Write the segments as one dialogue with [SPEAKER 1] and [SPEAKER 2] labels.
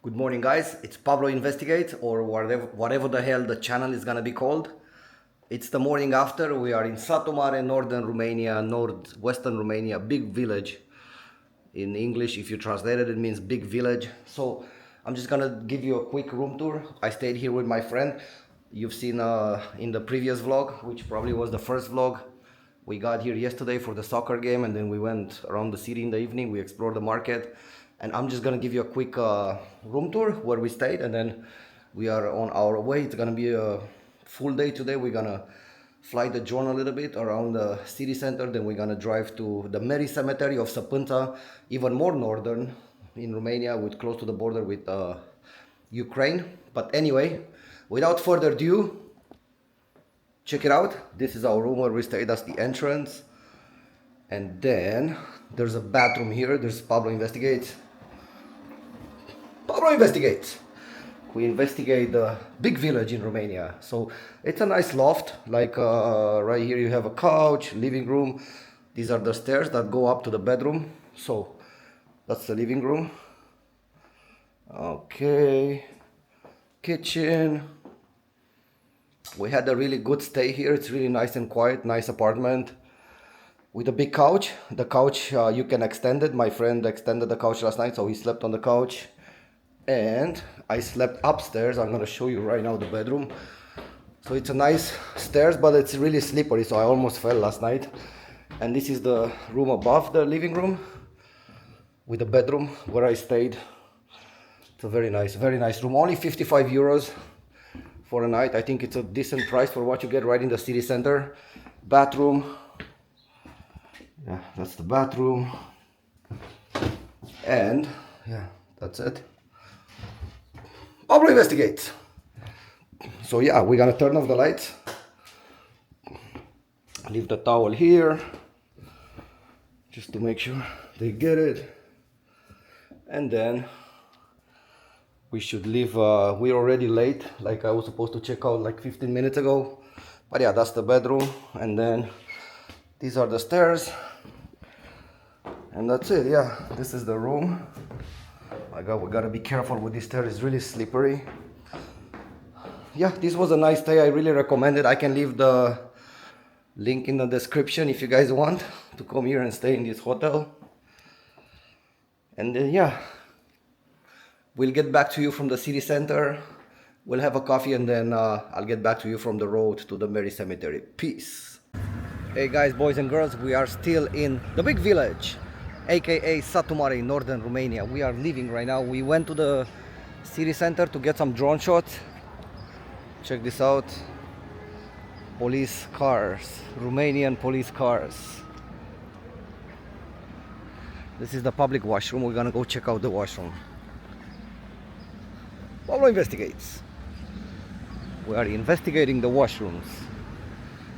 [SPEAKER 1] Good morning, guys. It's Pablo Investigate, or whatever the hell the channel is gonna be called. It's the morning after. We are in Satu Mare, northern Romania, northwestern Romania, big village. In English, if you translate it, it means big village. So I'm just gonna give you a quick room tour. I stayed here with my friend. You've seen in the previous vlog, which probably was the first vlog. We got here yesterday for the soccer game, and then we went around the city in the evening. We explored the market, and I'm just gonna give you a quick room tour where we stayed, and then we are on our way. It's gonna be a full day today. We're gonna fly the drone a little bit around the city center, then we're gonna drive to the Merry Cemetery of Sapanta, even more northern in Romania, with close to the border with Ukraine. But anyway, without further ado, check it out. This is our room where we stayed. That's the entrance, and then there's a bathroom here. There's Pablo Investigates. Pablo Investigates. We investigate the big village in Romania. So it's a nice loft. Like right here you have a couch, living room. These are the stairs that go up to the bedroom. So that's the living room. Okay, kitchen. We had a really good stay here. It's really nice and quiet, nice apartment with a big couch. The couch you can extend it. My friend extended the couch last night, so he slept on the couch. And I slept upstairs. I'm gonna show you right now the bedroom. So it's a nice stairs, but it's really slippery, so I almost fell last night. And this is the room above the living room with the bedroom where I stayed. It's a very nice room. Only 55 euros for a night. I think it's a decent price for what you get right in the city center. Bathroom. Yeah, that's the bathroom. And yeah, that's it. Pablo Investigates. So yeah, we're gonna turn off the lights. Leave the towel here just to make sure they get it. And then we should leave. We're already late. Like I was supposed to check out like 15 minutes ago. But yeah, that's the bedroom. And then these are the stairs. And that's it. Yeah, this is the room. My God, we gotta be careful with this stairs. It's really slippery. Yeah, this was a nice day. I really recommend it. I can leave the link in the description if you guys want to come here and stay in this hotel. And then yeah, we'll get back to you from the city center. We'll have a coffee, and then I'll get back to you from the road to the Merry Cemetery. Peace. Hey guys, boys and girls, we are still in the big village, aka Satu Mare, northern Romania. We are leaving right now. We went to the city center to get some drone shots. Check this out. Police cars, Romanian police cars. This is the public washroom. We're gonna go check out the washroom. Pablo Investigates. We are investigating the washrooms,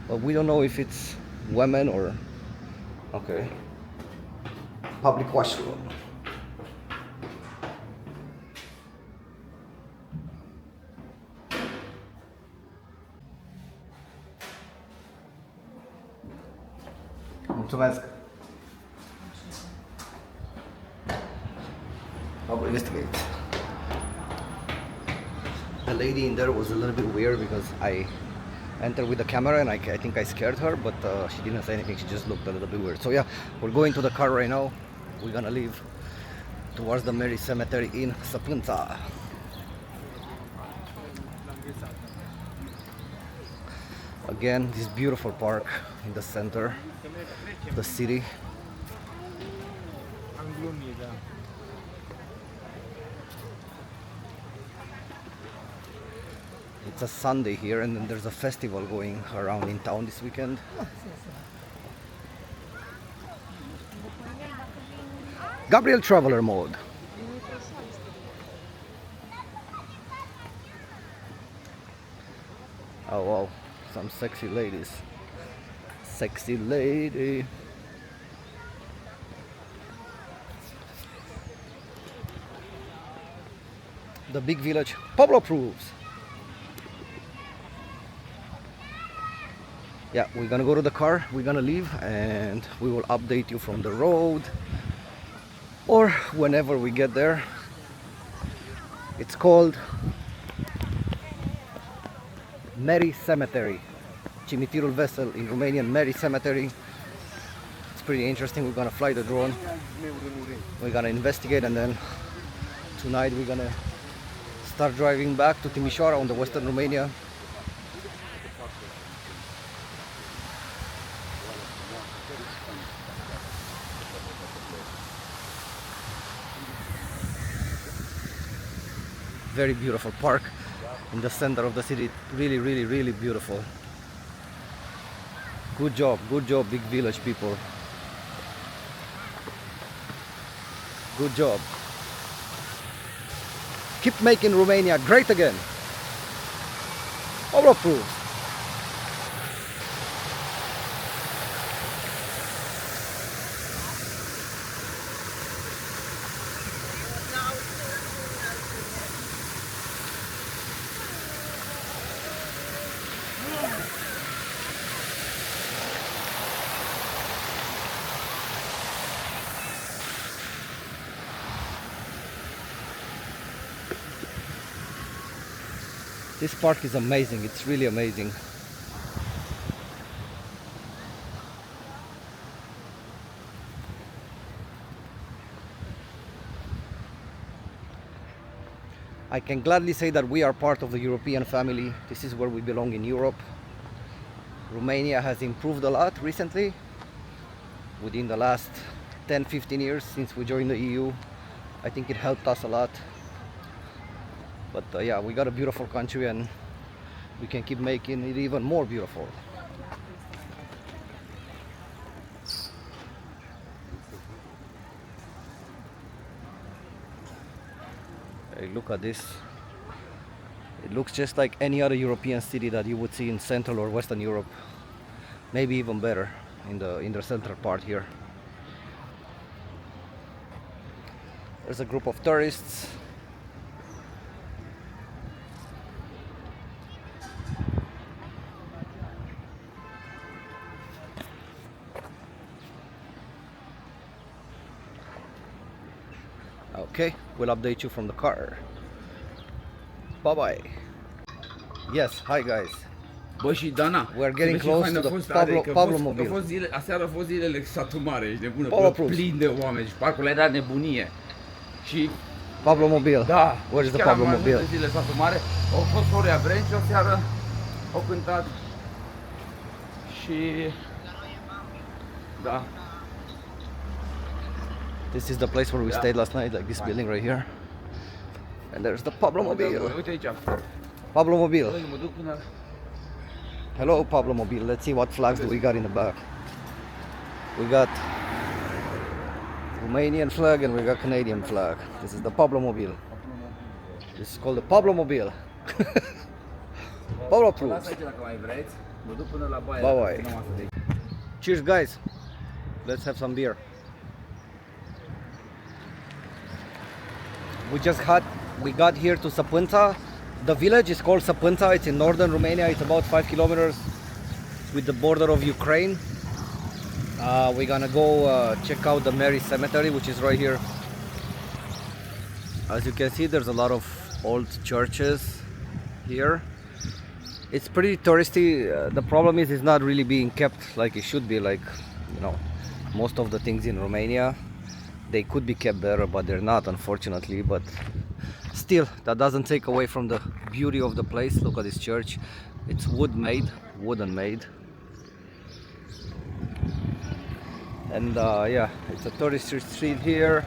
[SPEAKER 1] but we don't know if it's women or... Okay. Public washroom. Mulțumesc. Pablo Investigate. The lady in there was a little bit weird because I entered with the camera, and I think I scared her, but she didn't say anything. She just looked a little bit weird. So yeah, we're going to the car right now. We're gonna leave towards the Merry Cemetery in Sapanta. Again, this beautiful park in the center of the city. It's a Sunday here, and then there's a festival going around in town this weekend. Gabriel Traveler mode. Oh wow, some sexy ladies. Sexy lady. The big village. Pablo approves. Yeah, we're gonna go to the car, we're gonna leave, and we will update you from the road or whenever we get there. It's called Merry Cemetery. Cimitirul Vesel in Romanian, Merry Cemetery. It's pretty interesting. We're gonna fly the drone. We're gonna investigate, and then tonight we're gonna start driving back to Timișoara on the western Romania. Very beautiful park in the center of the city. Really beautiful. Good job, big village people. Good job. Keep making Romania great again. Pablo proves. This park is amazing, it's really amazing. I can gladly say that we are part of the European family. This is where we belong in Europe. Romania has improved a lot recently, within the last 10-15 years since we joined the EU. I think it helped us a lot. But yeah, we got a beautiful country, and we can keep making it even more beautiful. Hey, look at this. It looks just like any other European city that you would see in Central or Western Europe. Maybe even better in the central part here. There's a group of tourists. Okay, we'll update you from the car. Bye bye. Yes, hi guys.
[SPEAKER 2] Bă, și Dana,
[SPEAKER 1] We're getting close to the Pablo Mobile.
[SPEAKER 2] Aseară a fost zilele Satul Mare, ești nebună,
[SPEAKER 1] Pablo
[SPEAKER 2] plin de oameni și parcul era nebunie. Și
[SPEAKER 1] Pablo Mobile.
[SPEAKER 2] da,
[SPEAKER 1] Where is the
[SPEAKER 2] chiar
[SPEAKER 1] Pablo
[SPEAKER 2] am
[SPEAKER 1] Mobile?
[SPEAKER 2] zile Satul Mare, au fost Florea Brenci o seară, au cântat și da.
[SPEAKER 1] This is the place where we stayed last night, like this building right here. And there's the Pablo Mobile.
[SPEAKER 2] Uite aici.
[SPEAKER 1] Pablo Mobile.
[SPEAKER 2] Mă duc până...
[SPEAKER 1] Hello, Pablo Mobile. Let's see what flags do we got in the back. We got Romanian flag and we got Canadian flag. This is the Pablo Mobile. This is called the Pablo Mobile. Pablo approves.
[SPEAKER 2] Lasă aici dacă mai vreți. Mă duc până la baie.
[SPEAKER 1] Bye bye. Cheers, guys. Let's have some beer. We got here to Sapanta. The village is called Sapanta. It's in northern Romania. It's about 5 kilometers with the border of Ukraine. We're gonna go check out the Merry Cemetery, which is right here. As you can see, there's a lot of old churches here. It's pretty touristy. The problem is it's not really being kept like it should be, like, you know, most of the things in Romania. They could be kept better, but they're not, unfortunately. But still, that doesn't take away from the beauty of the place. Look at this church. It's wooden made. And yeah, it's a tourist street here.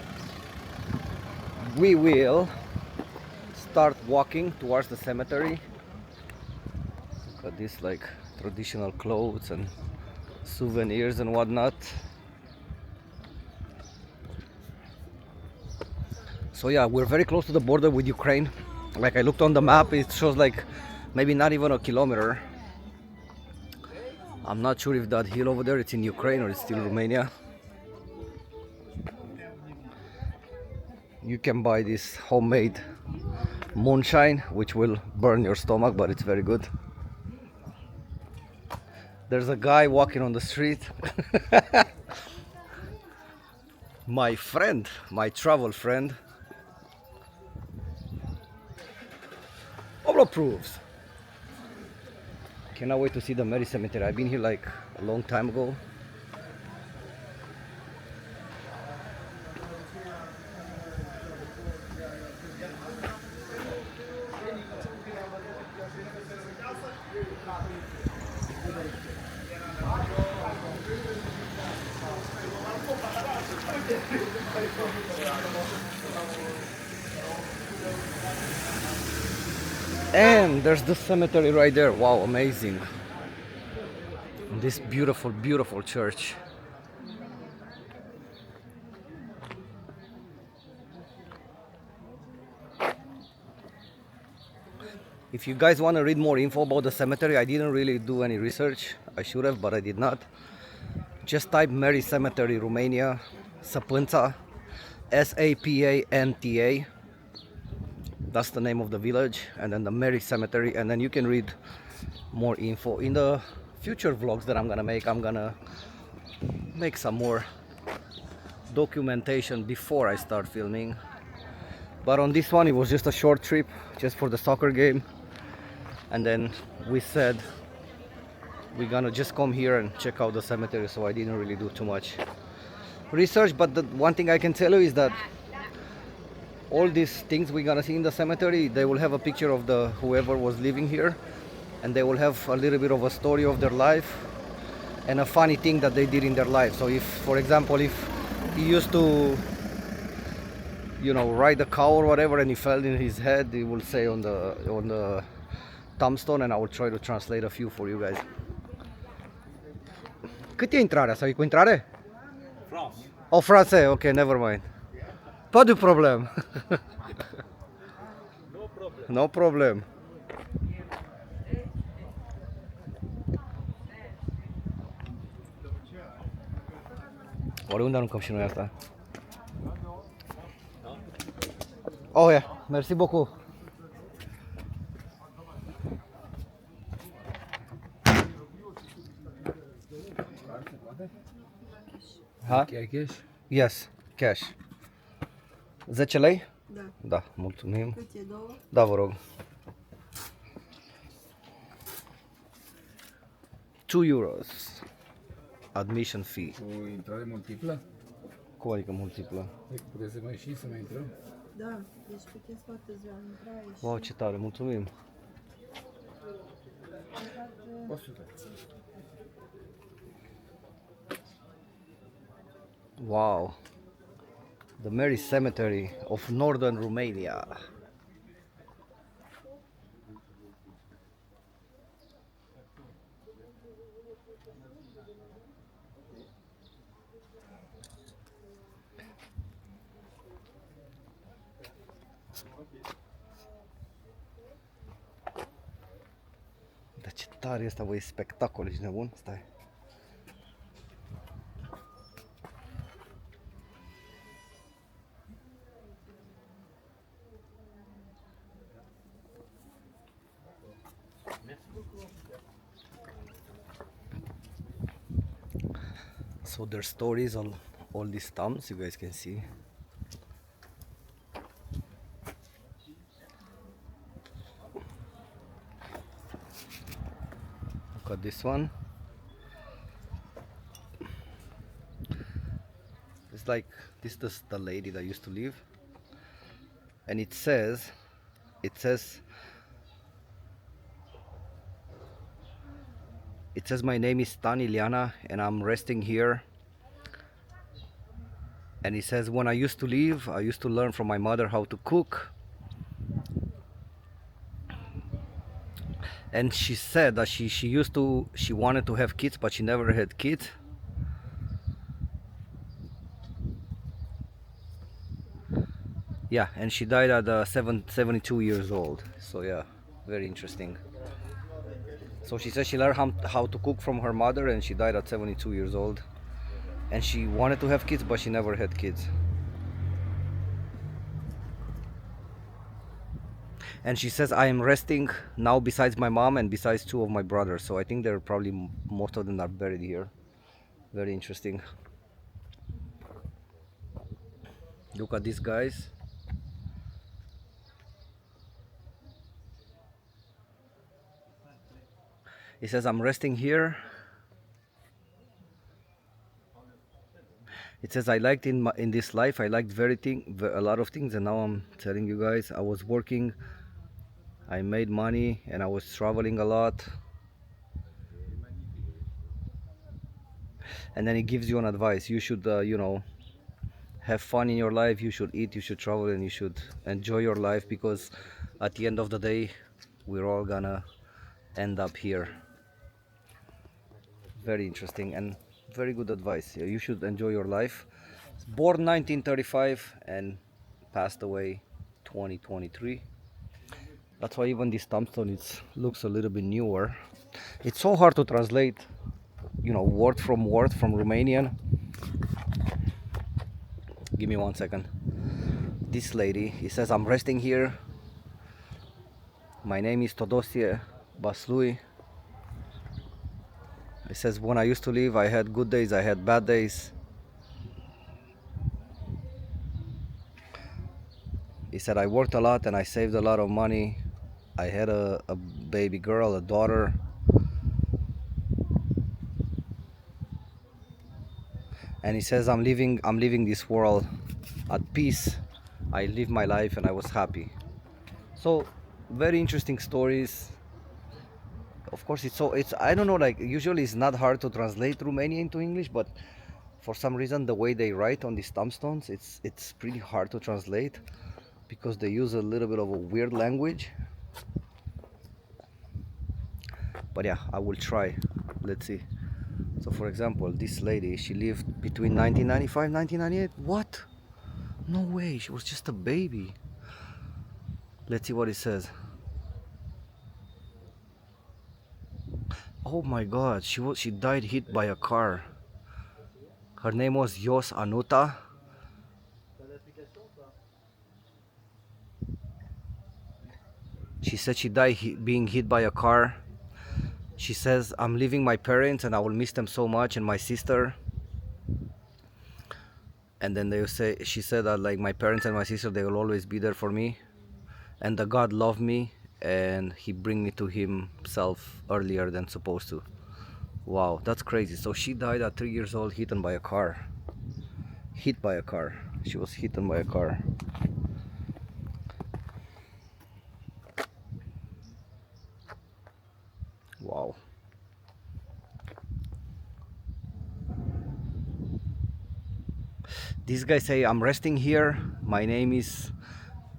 [SPEAKER 1] We will start walking towards the cemetery. Look at this, like, traditional clothes and souvenirs and whatnot. So yeah, we're very close to the border with Ukraine. Like, I looked on the map, it shows like maybe not even a kilometer. I'm not sure if that hill over there it's in Ukraine or it's still Romania. You can buy this homemade moonshine, which will burn your stomach, but it's very good. There's a guy walking on the street. My friend, my travel friend. Pablo approves. Cannot wait to see the Merry Cemetery. I've been here like a long time ago. And there's the cemetery right there. Wow, amazing. This beautiful, beautiful church. If you guys want to read more info about the cemetery, I didn't really do any research. I should have, but I did not. Just type Merry Cemetery, Romania, Sapanta, Sapanta. That's the name of the village, and then the Merry Cemetery, and then you can read more info. In the future vlogs that I'm gonna make some more documentation before I start filming. But on this one, it was just a short trip, just for the soccer game. And then we said we're gonna just come here and check out the cemetery, so I didn't really do too much research. But the one thing I can tell you is that all these things we're gonna see in the cemetery, they will have a picture of the whoever was living here, and they will have a little bit of a story of their life and a funny thing that they did in their life. So if, for example, if he used to, you know, ride a cow or whatever and he fell in his head, he will say on the tombstone, and I will try to translate a few for you guys. Cât e intrarea? Sau e cu intrare?
[SPEAKER 2] France.
[SPEAKER 1] Oh, français, okay, never mind. Pas de problème.
[SPEAKER 2] No problem.
[SPEAKER 1] No problem. Oriunde aruncăm și noi asta? Oh, yeah. Merci beaucoup. Ha?
[SPEAKER 2] Chiar cash?
[SPEAKER 1] Yes, cash. 10 lei?
[SPEAKER 3] Da.
[SPEAKER 1] Da, mulțumim.
[SPEAKER 3] Cât e, 2?
[SPEAKER 1] Da, vă rog. 2 euros. Admission fee.
[SPEAKER 2] Cu intrare multiplă?
[SPEAKER 1] Cum adică multiplă?
[SPEAKER 2] Puteți să mai ieșim, să mai intrăm?
[SPEAKER 3] Da, deci puteți foarte ziua intra și...
[SPEAKER 1] Wow, ce tare, mulțumim.
[SPEAKER 2] 100.
[SPEAKER 1] Wow. The Merry Cemetery of Northern Romania. Dar ce tare e asta, băi, e spectacol, ești nebun? Stai. So there's stories on all these stumps, you guys can see. Look at this one. It's like this is the lady that used to live, and it says my name is Stan Iliana and I'm resting here. And it says, when I used to live, I used to learn from my mother how to cook. And she said that she wanted to have kids, but she never had kids. Yeah, and she died at 72 years old. So yeah, very interesting. So she said she learned how to cook from her mother, and she died at 72 years old. And she wanted to have kids, but she never had kids. And she says, I am resting now besides my mom and besides 2 of my brothers. So I think they're probably, most of them are buried here. Very interesting. Look at these guys. He says, I'm resting here. It says, I liked in this life, I liked a lot of things, and now I'm telling you guys, I was working, I made money, and I was traveling a lot. And then he gives you an advice. You should, have fun in your life. You should eat, you should travel, and you should enjoy your life, because at the end of the day, we're all gonna end up here. Very interesting and very good advice. Yeah, you should enjoy your life. Born 1935 and passed away 2023. That's why even this tombstone looks a little bit newer. It's so hard to translate, word from Romanian. Give me 1 second. This lady, he says, I'm resting here. My name is Todosie Baslui. He says, when I used to live, I had good days, I had bad days. He said, I worked a lot and I saved a lot of money. I had a baby girl, a daughter. And he says, I'm leaving this world at peace. I lived my life and I was happy. So very interesting stories. Of course, it's I don't know, like usually it's not hard to translate Romanian into English, but for some reason the way they write on these tombstones, it's pretty hard to translate, because they use a little bit of a weird language. But yeah, I will try. Let's see. So for example, this lady, she lived between 1995 1998. What? No way, she was just a baby. Let's see what it says. Oh my god, she died hit by a car. Her name was Yos Anuta. She said she died being hit by a car. She says, I'm leaving my parents and I will miss them so much, and my sister. And then she said that like my parents and my sister, they will always be there for me. And the God loved me and he bring me to himself earlier than supposed to. Wow, that's crazy. So she died at 3 years old, hit by a car. Hit by a car. She was hit by a car. Wow. This guy say, I'm resting here. My name is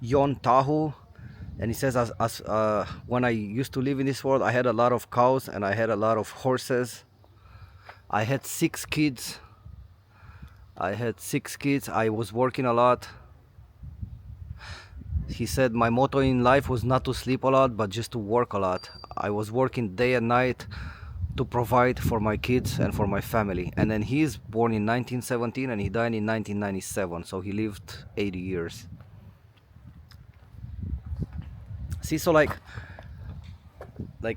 [SPEAKER 1] Yon Tahu. And he says, when I used to live in this world, I had a lot of cows and I had a lot of horses. I had 6 kids. I was working a lot. He said my motto in life was not to sleep a lot, but just to work a lot. I was working day and night to provide for my kids and for my family. And then he is born in 1917 and he died in 1997, so he lived 80 years. See, so like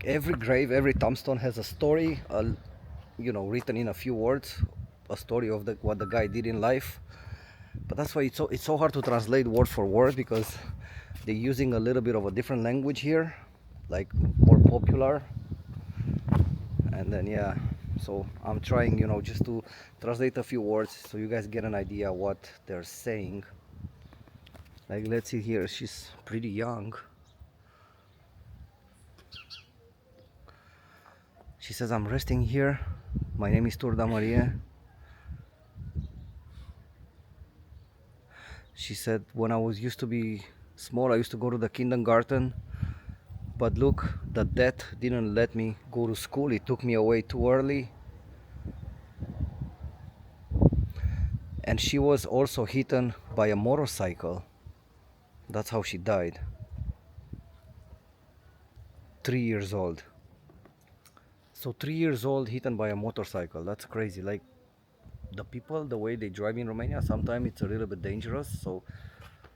[SPEAKER 1] every grave, every tombstone has a story, written in a few words, a story of what the guy did in life. But that's why it's so hard to translate word for word, because they're using a little bit of a different language here, like more popular. And then yeah, so I'm trying, just to translate a few words so you guys get an idea what they're saying. Like, let's see here, she's pretty young. She says, I'm resting here. My name is Turda Maria. She said, when I used to be small, I used to go to the kindergarten. But look, the death didn't let me go to school. It took me away too early. And she was also hit by a motorcycle. That's how she died. 3 years old. So 3 years old, hit by a motorcycle. That's crazy. Like, the people, the way they drive in Romania, sometimes it's a little bit dangerous. So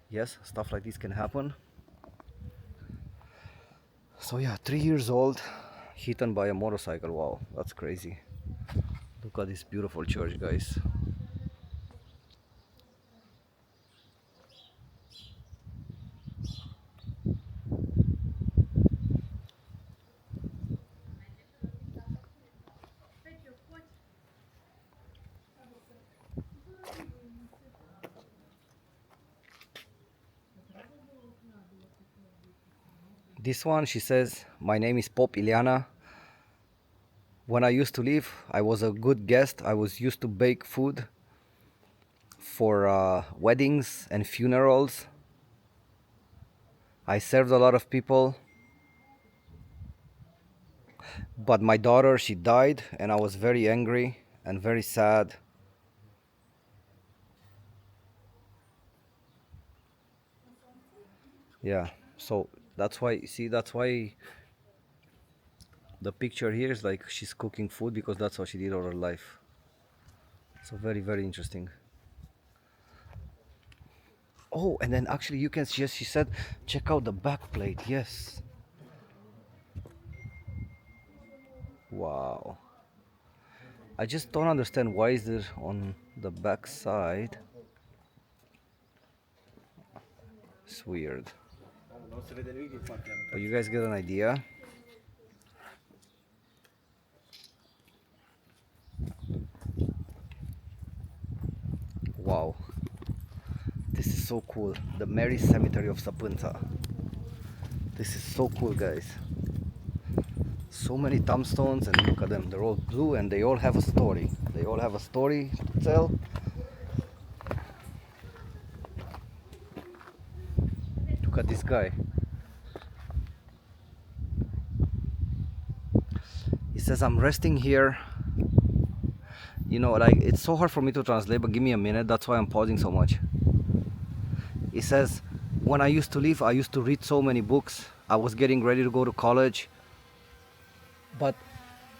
[SPEAKER 1] yes, stuff like this can happen. So yeah, 3 years old, hit by a motorcycle. Wow, that's crazy. Look at this beautiful church, guys. This one, she says, my name is Pop Ileana. When I used to live, I was a good guest. I was used to bake food for weddings and funerals. I served a lot of people. But my daughter, she died, and I was very angry and very sad. Yeah, so that's why, see, that's why the picture here is like she's cooking food, because that's what she did all her life. So very, very interesting. Oh, and then actually you can see, she said, check out the back plate. Yes. Wow. I just don't understand why is there on the back side. It's weird. But you guys get an idea? Wow. This is so cool. The Merry Cemetery of Sapanta. This is so cool, guys. So many tombstones, and look at them. They're all blue and they all have a story. They all have a story to tell. Look at this guy. He says, I'm resting here. You know, like, it's so hard for me to translate, but give me a minute. That's why I'm pausing so much. He says, when I used to live, I used to read so many books. I was getting ready to go to college. But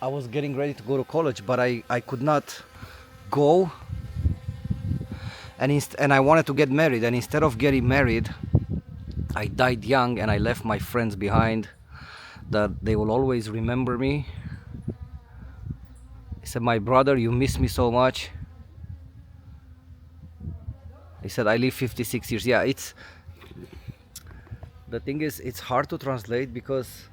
[SPEAKER 1] I was getting ready to go to college, but I could not go. And I wanted to get married. And instead of getting married, I died young, and I left my friends behind that they will always remember me. He said, my brother, you miss me so much. He said, I live 56 years. Yeah, the thing is, it's hard to translate because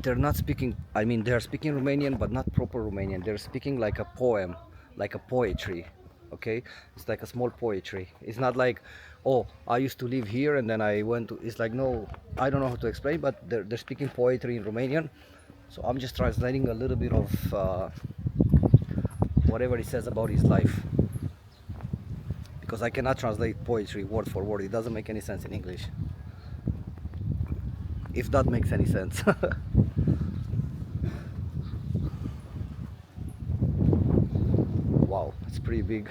[SPEAKER 1] they're not speaking, I mean, they're speaking Romanian, but not proper Romanian. They're speaking like a poem, like a poetry, okay? It's like a small poetry. It's not like, oh, I used to live here and then I went to, it's like, no, I don't know how to explain, but they're speaking poetry in Romanian. So I'm just translating a little bit of whatever he says about his life. Because I cannot translate poetry word for word. It doesn't make any sense in English. If that makes any sense. Wow, it's pretty big.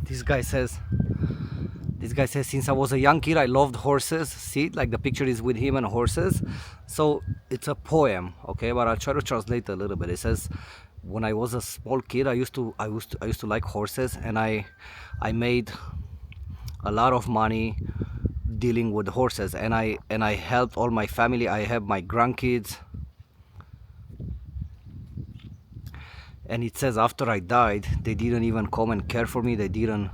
[SPEAKER 1] This guy says, since I was a young kid, I loved horses. See, like the picture is with him and horses. So it's a poem, okay? But I'll try to translate a little bit. It says, when I was a small kid, I used to like horses, and I made a lot of money dealing with horses, and I helped all my family. I have my grandkids. And it says, after I died, they didn't even come and care for me. They didn't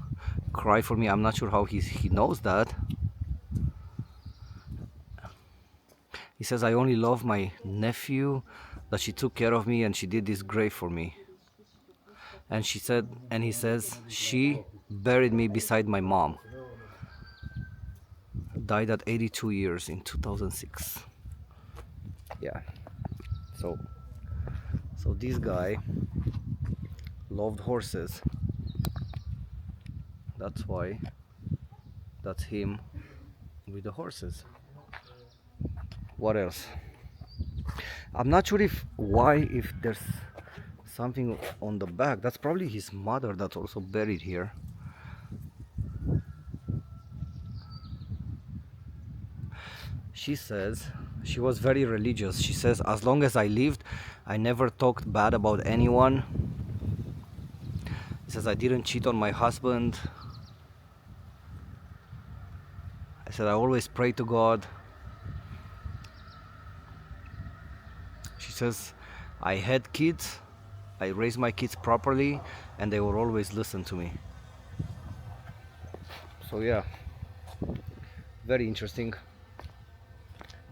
[SPEAKER 1] cry for me. I'm not sure how he knows that. He says, I only love my nephew, that she took care of me and she did this grave for me. And he says, she buried me beside my mom. Died at 82 years in 2006. Yeah. So this guy loved horses. That's why that's him with the horses. What else? I'm not sure if there's something on the back. That's probably his mother that's also buried here. She says she was very religious. She says, as long as I lived, I never talked bad about anyone. He says, I didn't cheat on my husband. I said I always pray to God. She says I had kids, I raised my kids properly, and they will always listen to me. So yeah, very interesting.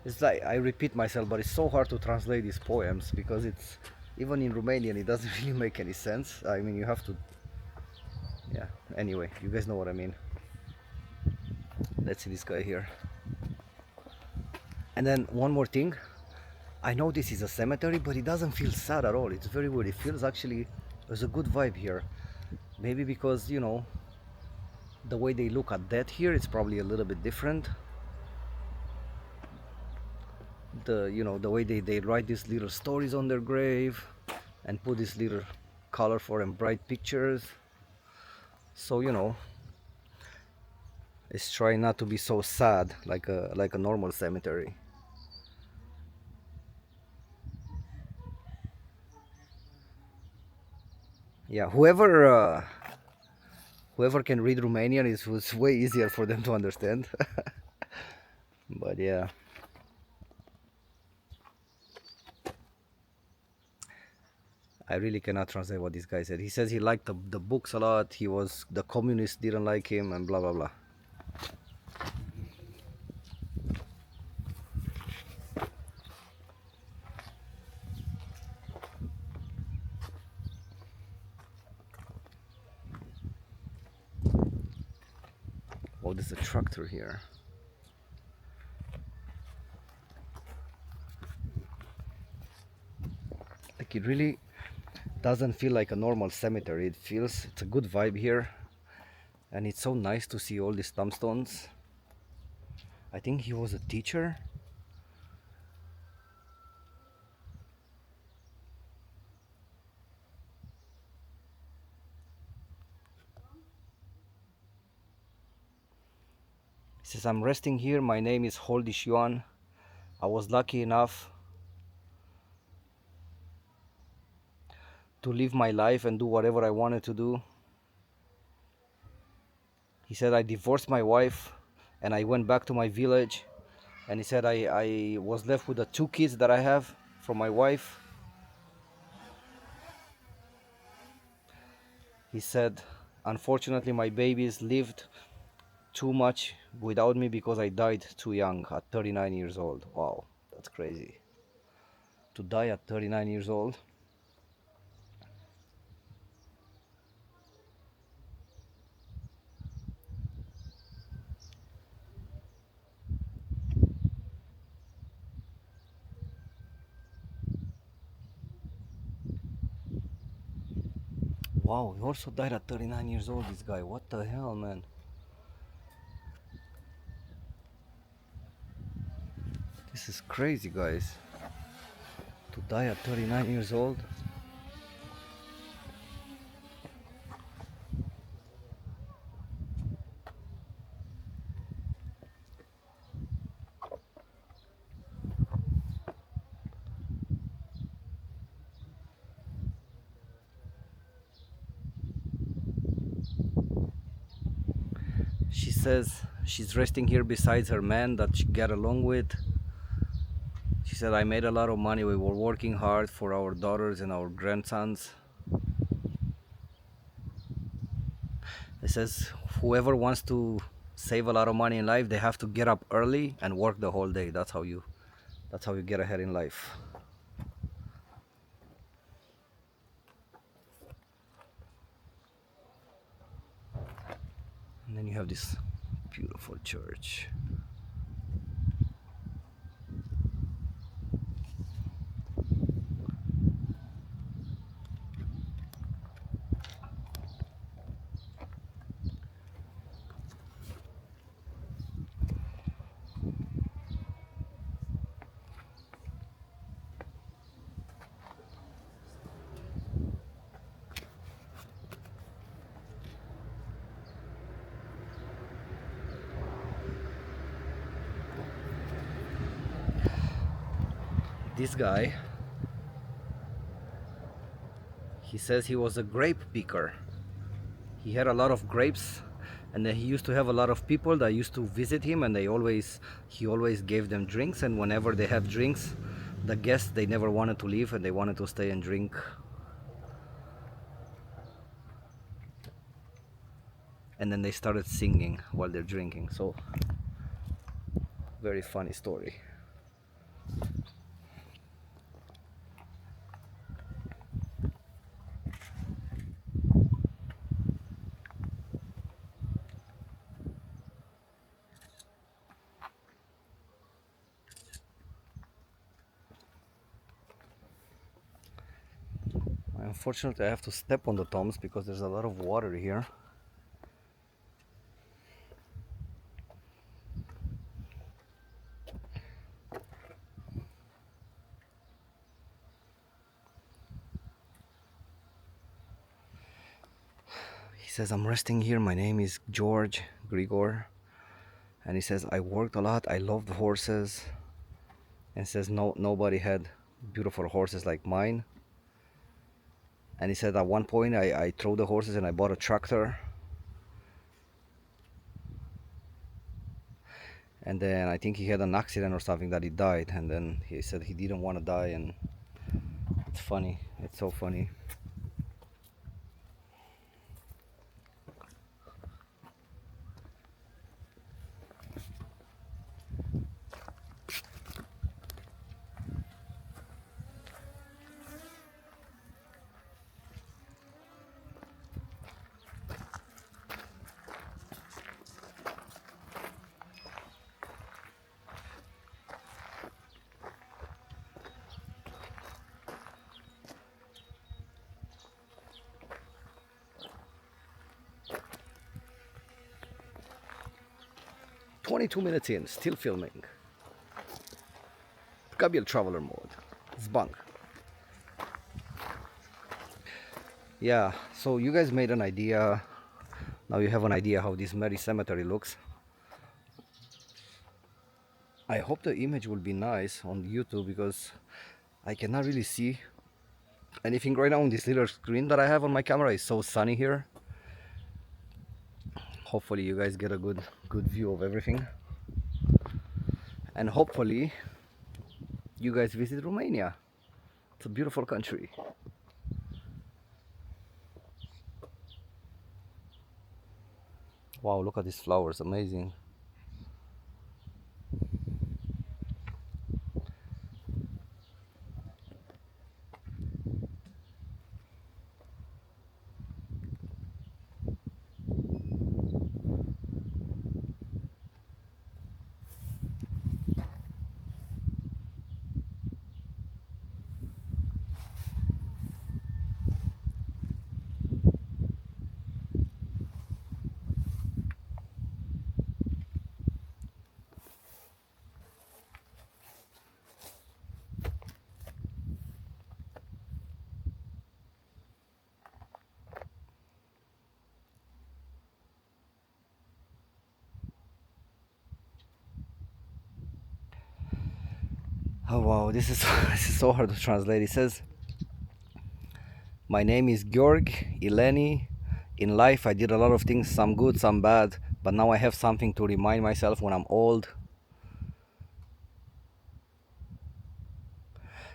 [SPEAKER 1] It's like I repeat myself, but it's so hard to translate these poems because it's even in Romanian it doesn't really make any sense. I mean, you have to, yeah. Anyway, you guys know what I mean. Let's see this guy here. And then one more thing, I know this is a cemetery, but it doesn't feel sad at all. It's very weird. It feels actually there's a good vibe here. Maybe because, you know, the way they look at death here, it's probably a little bit different. The way they write these little stories on their grave and put these little colorful and bright pictures. So, you know, it's trying not to be so sad like a normal cemetery. Yeah, whoever can read Romanian it's way easier for them to understand. But yeah, I really cannot translate what this guy said. He says he liked the books a lot. The communists didn't like him and blah blah blah. Oh, there's a tractor here. Like it really doesn't feel like a normal cemetery. It's a good vibe here, and it's so nice to see all these tombstones. I think he was a teacher. He says, I'm resting here. My name is Holdish Yuan. I was lucky enough to live my life and do whatever I wanted to do. He said, I divorced my wife and I went back to my village. And he said, I was left with the 2 kids that I have from my wife. He said, unfortunately, my babies lived too much without me because I died too young at 39 years old. Wow, that's crazy. To die at 39 years old. Wow, he also died at 39 years old, this guy. What the hell, man? This is crazy, guys. To die at 39 years old. She says she's resting here beside her man that she got along with. She said, I made a lot of money. We were working hard for our daughters and our grandsons. It says, whoever wants to save a lot of money in life, they have to get up early and work the whole day. That's how you get ahead in life. And then you have this beautiful church. This guy, he says he was a grape picker. He had a lot of grapes And then he used to have a lot of people that used to visit him, and he always gave them drinks, and whenever they have drinks, the guests, they never wanted to leave and they wanted to stay and drink. And then they started singing while they're drinking. So very funny story. Unfortunately, I have to step on the tombs because there's a lot of water here. He says, I'm resting here. My name is George Grigor. And he says, I worked a lot. I loved horses. And says, no, nobody had beautiful horses like mine. And he said, at one point, I threw the horses and I bought a tractor. And then I think he had an accident or something that he died. And then he said he didn't want to die. And it's funny. It's so funny. "22 minutes in, still filming. Gabriel Traveler mode. Zbang." Yeah, so you guys made an idea. Now you have an idea how this Merry Cemetery looks. I hope the image will be nice on YouTube because I cannot really see anything right now on this little screen that I have on my camera. It's so sunny here. Hopefully you guys get a good view of everything. And hopefully you guys visit Romania. It's a beautiful country. Wow, look at these flowers, amazing. Oh wow, this is this is so hard to translate. It says, my name is Georg Ileni. In life I did a lot of things, some good, some bad, but now I have something to remind myself when I'm old.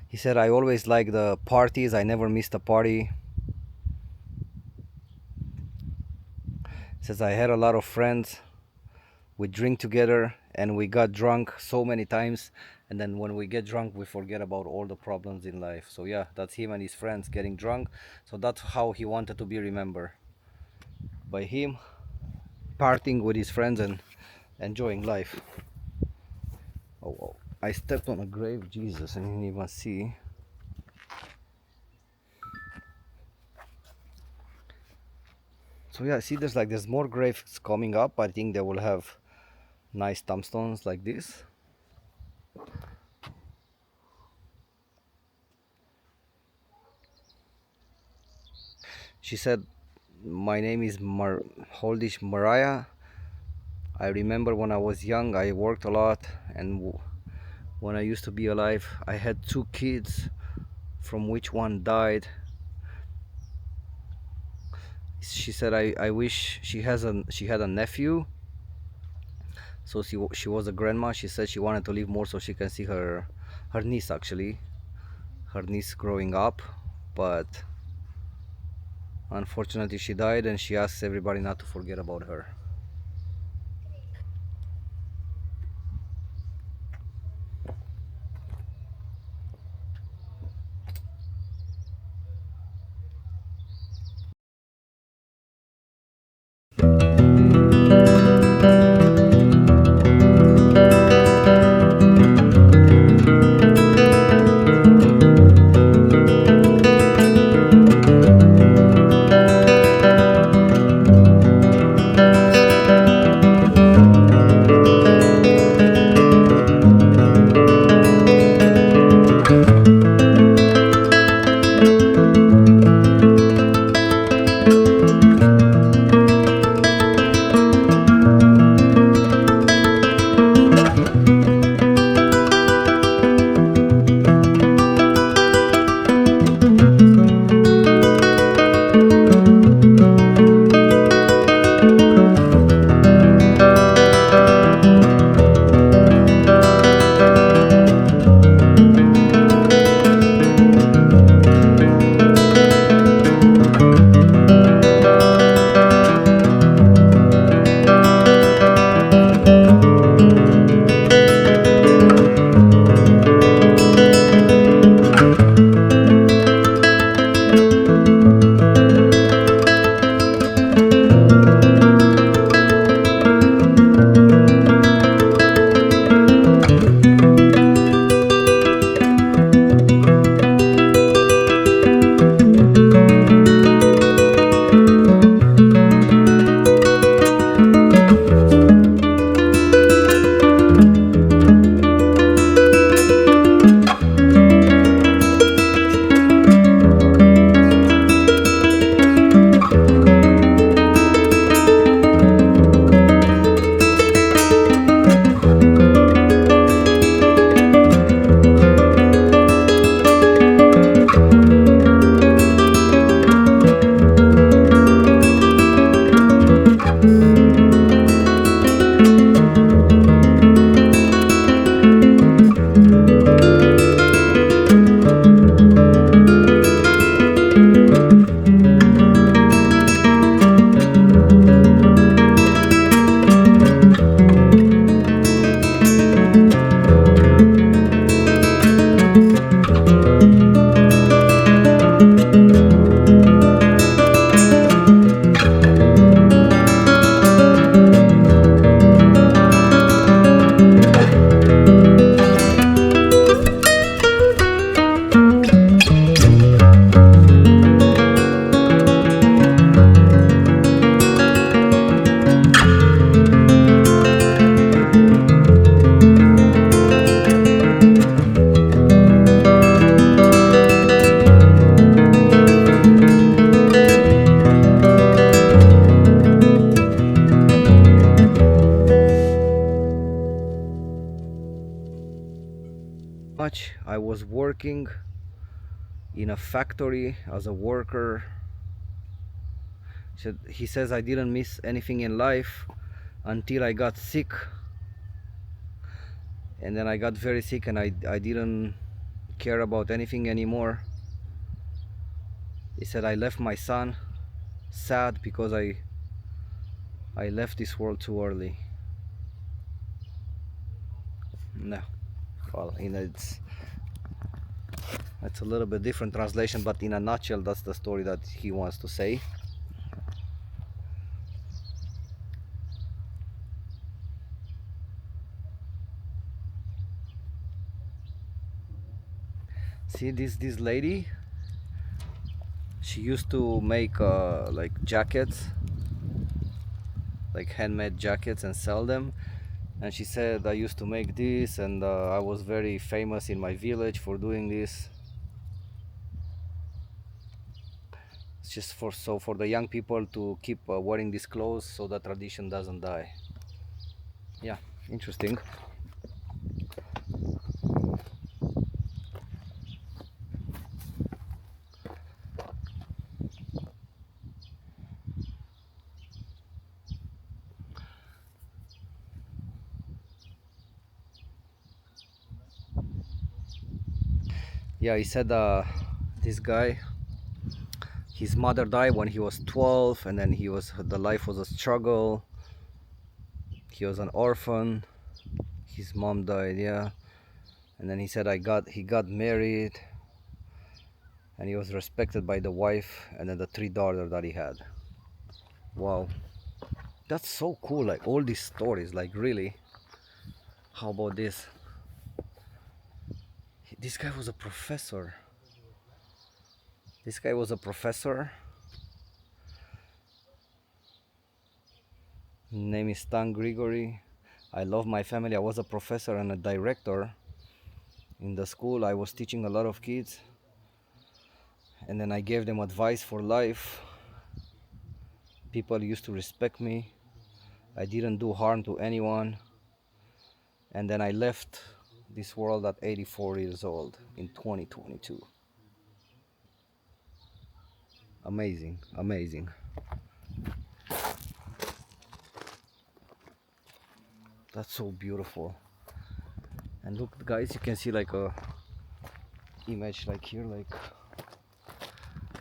[SPEAKER 1] He said, I always like the parties, I never missed a party. He says, I had a lot of friends. We drink together and we got drunk so many times, and then when we get drunk we forget about all the problems in life. So yeah, that's him and his friends getting drunk. So that's how he wanted to be remembered, by him partying with his friends and enjoying life. Oh, I stepped on a grave. Jesus, I didn't even see. So yeah, see, there's more graves coming up. I think they will have nice tombstones like this. She said, my name is Holdish Mariah. I remember when I was young I worked a lot, and when I used to be alive I had 2 kids from which one died. She said, I wish she had a nephew. So she was a grandma. She said she wanted to live more so she can see her niece, actually, her niece growing up. But unfortunately she died, and she asks everybody not to forget about her. I was working in a factory as a worker. He says I didn't miss anything in life until I got sick, and then I got very sick, and I didn't care about anything anymore. He said I left my son sad because I left this world too early. No, well, it's a little bit different translation, but in a nutshell that's the story that he wants to say. See this lady, she used to make like jackets, like handmade jackets, and sell them. And she said, I used to make this, and I was very famous in my village for doing this. It's just for the young people to keep wearing these clothes so the tradition doesn't die. Yeah, interesting. Yeah, he said this guy, his mother died when he was 12, and then the life was a struggle. He was an orphan. His mom died, yeah. And then he said he got married, and he was respected by the wife and then the 3 daughters that he had. Wow, that's so cool. Like all these stories, like really. How about this? This guy was a professor. This guy was a professor. Name is Stan Grigory. I love my family. I was a professor and a director in the school. I was teaching a lot of kids, and then I gave them advice for life. People used to respect me. I didn't do harm to anyone. And then I left this world at 84 years old in 2022. Amazing, amazing. That's so beautiful. And look, guys, you can see like a image like here, like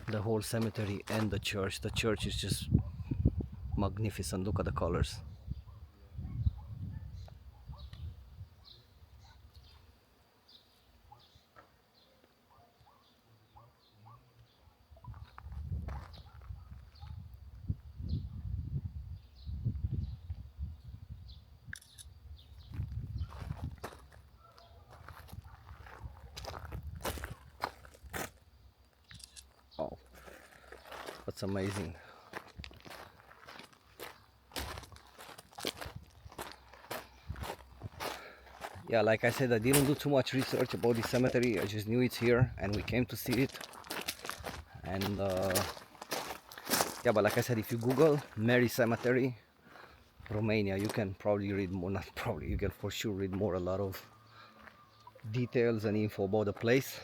[SPEAKER 1] the whole cemetery and the church. The church is just magnificent. Look at the colors. Oh, that's amazing. Yeah, like I said, I didn't do too much research about the cemetery. I just knew it's here and we came to see it. And yeah, but like I said, if you Google Merry Cemetery, Romania, you can probably read more, not probably, you can for sure read more, a lot of details and info about the place.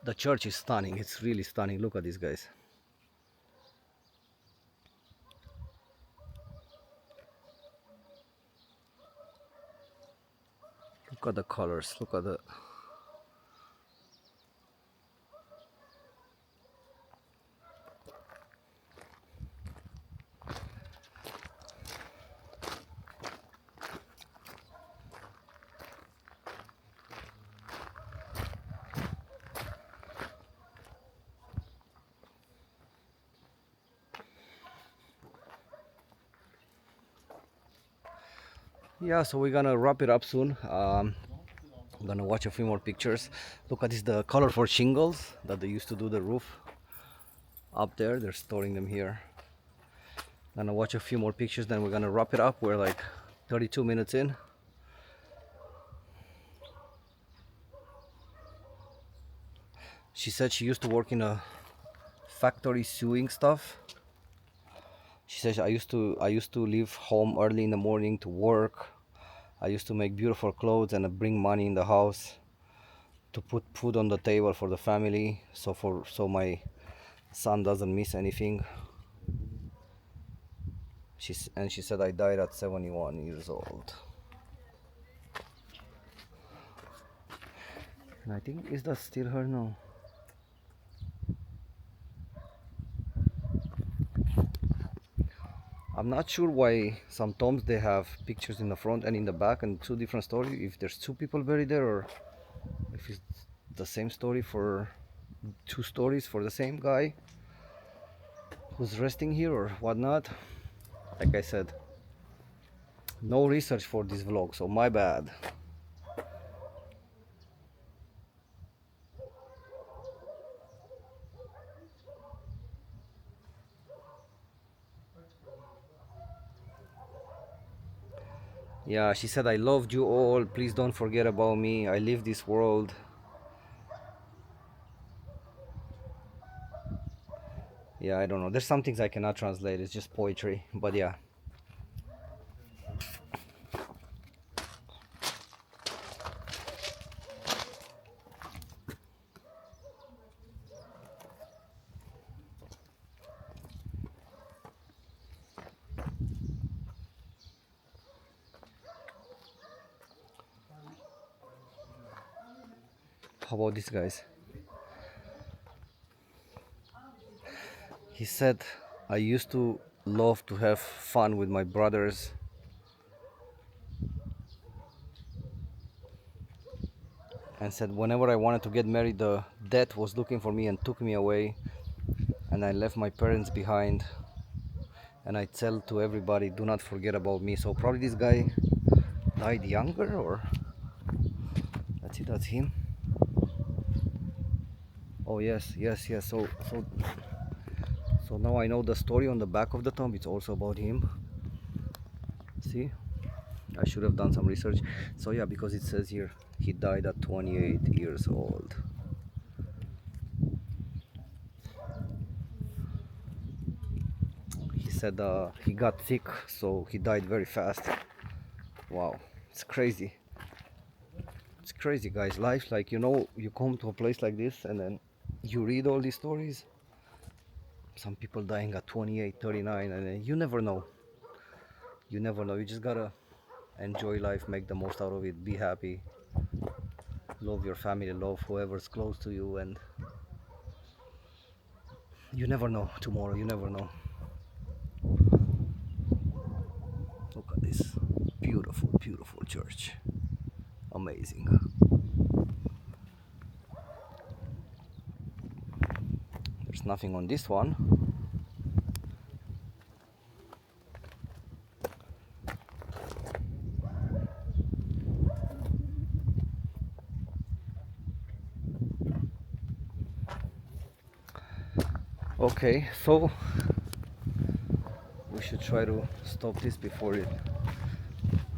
[SPEAKER 1] The church is stunning. It's really stunning. Look at these guys. Look at the colors. Look at the... Yeah, so we're gonna wrap it up soon. I'm gonna watch a few more pictures. Look at this, the colorful shingles that they used to do the roof up there. They're storing them here. Gonna watch a few more pictures, then we're gonna wrap it up. We're like 32 minutes in. She said she used to work in a factory sewing stuff. She says I used to leave home early in the morning to work. I used to make beautiful clothes and bring money in the house to put food on the table for the family, so my son doesn't miss anything. She said I died at 71 years old. And I think, is that still her? No. I'm not sure why some tombs they have pictures in the front and in the back and two different stories. If there's two people buried there, or if it's the same story for two stories for the same guy who's resting here or whatnot. Like I said, no research for this vlog, so my bad. Yeah, she said I loved you all, please don't forget about me, I leave this world. Yeah, I don't know, there's some things I cannot translate, it's just poetry, but yeah. How about these guys? He said, I used to love to have fun with my brothers. And said, whenever I wanted to get married, the death was looking for me and took me away. And I left my parents behind. And I tell to everybody, do not forget about me. So probably this guy died younger, or let's see, that's him. Oh yes, yes, yes. So now I know the story on the back of the tomb. It's also about him. See, I should have done some research. So yeah, because it says here he died at 28 years old. He said he got sick, so he died very fast. Wow, it's crazy. It's crazy, guys. Life, like, you know, you come to a place like this and then you read all these stories. Some people dying at 28, 39, and then you never know. You never know. You just gotta enjoy life, make the most out of it, be happy, love your family, love whoever's close to you, and you never know tomorrow. You never know. Look at this beautiful, beautiful church. Amazing. There's nothing on this one. Okay, so we should try to stop this before it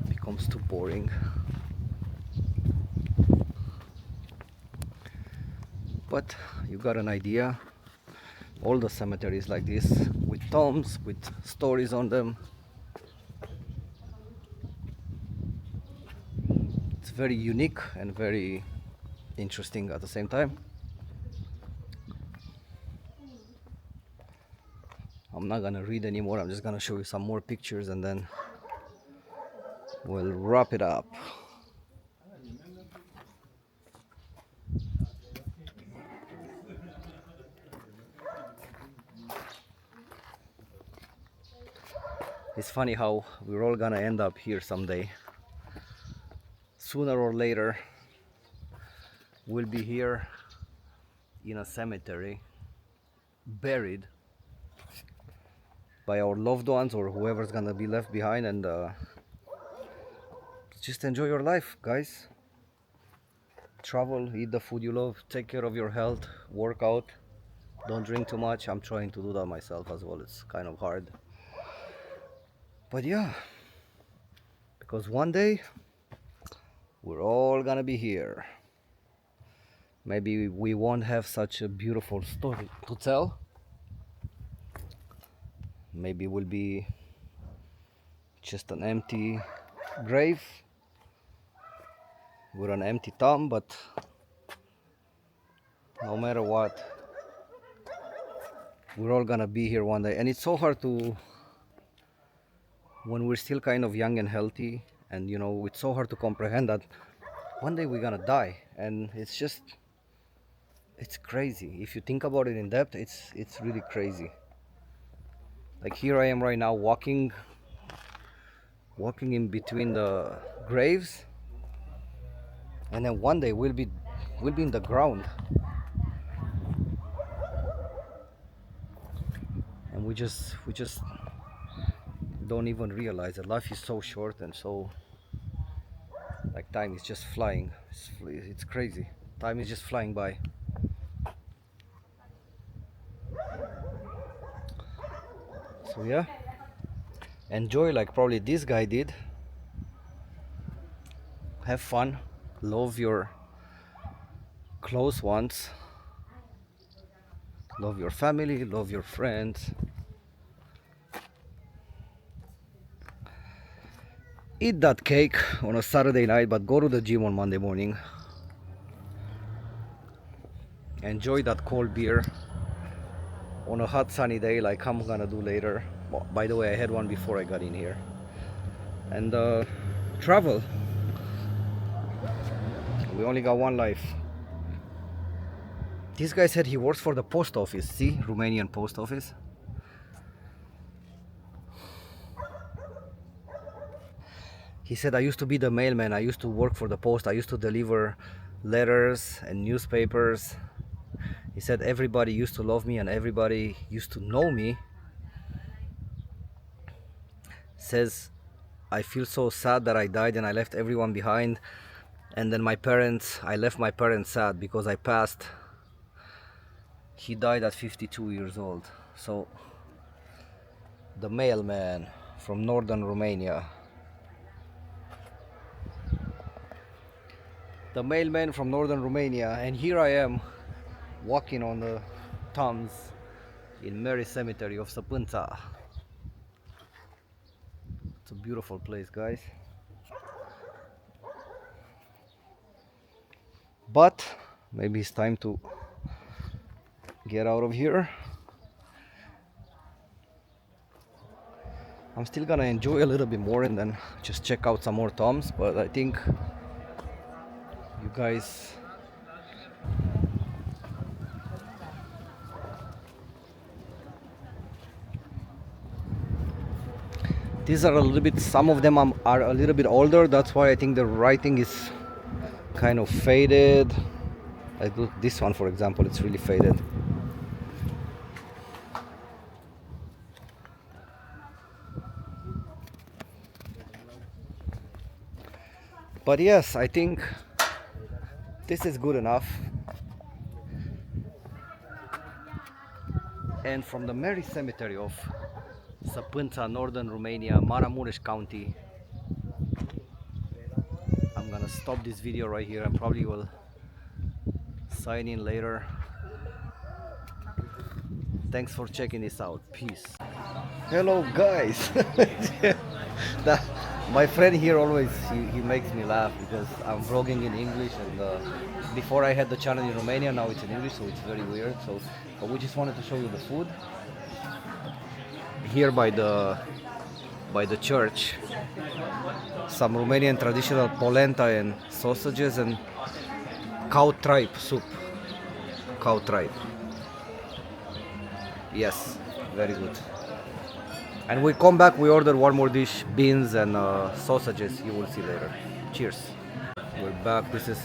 [SPEAKER 1] becomes too boring. But you got an idea. All the cemeteries like this, with tombs, with stories on them. It's very unique and very interesting at the same time. I'm not gonna read anymore, I'm just gonna show you some more pictures and then we'll wrap it up. It's funny how we're all gonna end up here someday. Sooner or later, we'll be here in a cemetery, buried by our loved ones or whoever's gonna be left behind, and just enjoy your life, guys. Travel, eat the food you love, take care of your health, work out, don't drink too much. I'm trying to do that myself as well. It's kind of hard. But yeah, because one day we're all gonna be here. Maybe we won't have such a beautiful story to tell. Maybe we'll be just an empty grave with an empty tomb, but no matter what, we're all gonna be here one day. And it's so hard to, when we're still kind of young and healthy, and you know, it's so hard to comprehend that one day we're gonna die. And it's just, it's crazy. If you think about it in depth, it's really crazy. Like here I am right now walking in between the graves, and then one day we'll be in the ground, and we just don't even realize that life is so short, and so, like, time is just flying. It's crazy. Time is just flying by. So yeah, enjoy like probably this guy did. Have fun, love your close ones, love your family, love your friends. Eat that cake on a Saturday night, but go to the gym on Monday morning. Enjoy that cold beer on a hot sunny day like I'm gonna do later. Well, by the way, I had one before I got in here. And travel. We only got one life. This guy said he works for the post office. See, Romanian post office. He said, I used to be the mailman. I used to work for the post. I used to deliver letters and newspapers. He said everybody used to love me and everybody used to know me. Says, I feel so sad that I died and I left everyone behind. And then I left my parents sad because I passed. He died at 52 years old. So, the mailman from northern Romania. The mailman from northern Romania, and here I am walking on the tombs in Merry Cemetery of Sapanta. It's a beautiful place, guys. But maybe it's time to get out of here. I'm still gonna enjoy a little bit more and then just check out some more tombs, but I think you guys these are a little bit, some of them are a little bit older, that's why I think the writing is kind of faded. Like this one, for example, it's really faded. But yes, I think this is good enough. And from the Merry Cemetery of Sapanta, northern Romania, Maramures County, I'm gonna stop this video right here and probably will sign in later. Thanks for checking this out. Peace. Hello guys. My friend here always he makes me laugh because I'm vlogging in English, and before I had the channel in Romania, now it's in English, so it's very weird. So but we just wanted to show you the food here by the church. Some Romanian traditional polenta and sausages and cow tripe soup. Cow tripe. Yes, very good. And we come back, we order one more dish, beans and sausages, you will see later. Cheers. We're back. This is,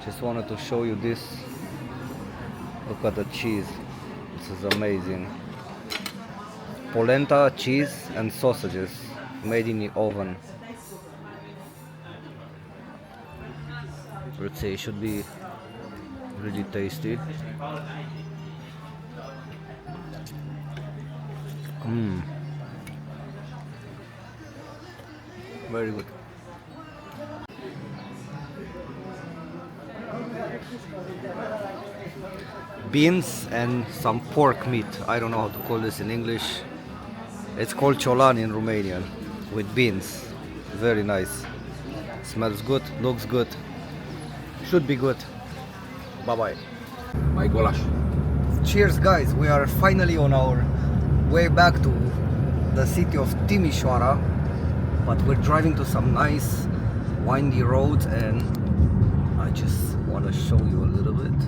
[SPEAKER 1] just wanted to show you this. Look at the cheese. This is amazing. Polenta, cheese and sausages made in the oven. Let's say it should be really tasty. Very good. Beans and some pork meat. I don't know how to call this in English. It's called ciolan in Romanian, with beans. Very nice. Smells good, looks good. Should be good. Bye bye.
[SPEAKER 2] Mai golaș.
[SPEAKER 1] Cheers guys, we are finally on our way back to the city of Timișoara, but we're driving to some nice windy roads, and I just want to show you a little bit.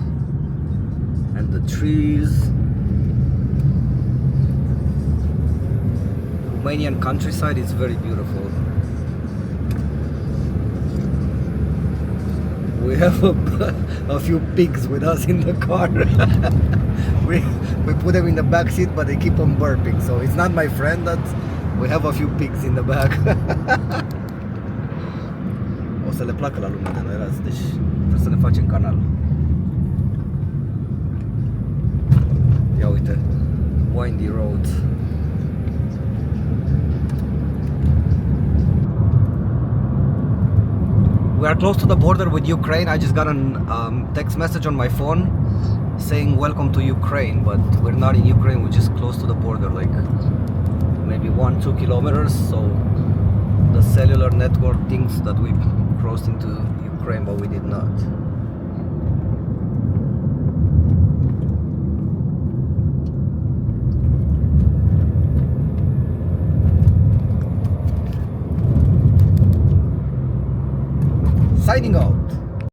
[SPEAKER 1] And the trees, Romanian countryside is very beautiful. We have a few pigs with us in the car. we put them in the back seat, but they keep on burping, so it's not my friend. That we have a few pigs in the back. O să le placă la lumea de noi azi, deci trebuie să ne facem canal. Ia uite, windy roads. We are close to the border with Ukraine. I just got a text message on my phone saying welcome to Ukraine, but we're not in Ukraine, we're just close to the border, like maybe 1-2 kilometers, so the cellular network thinks that we crossed into Ukraine, but we did not. Signing out.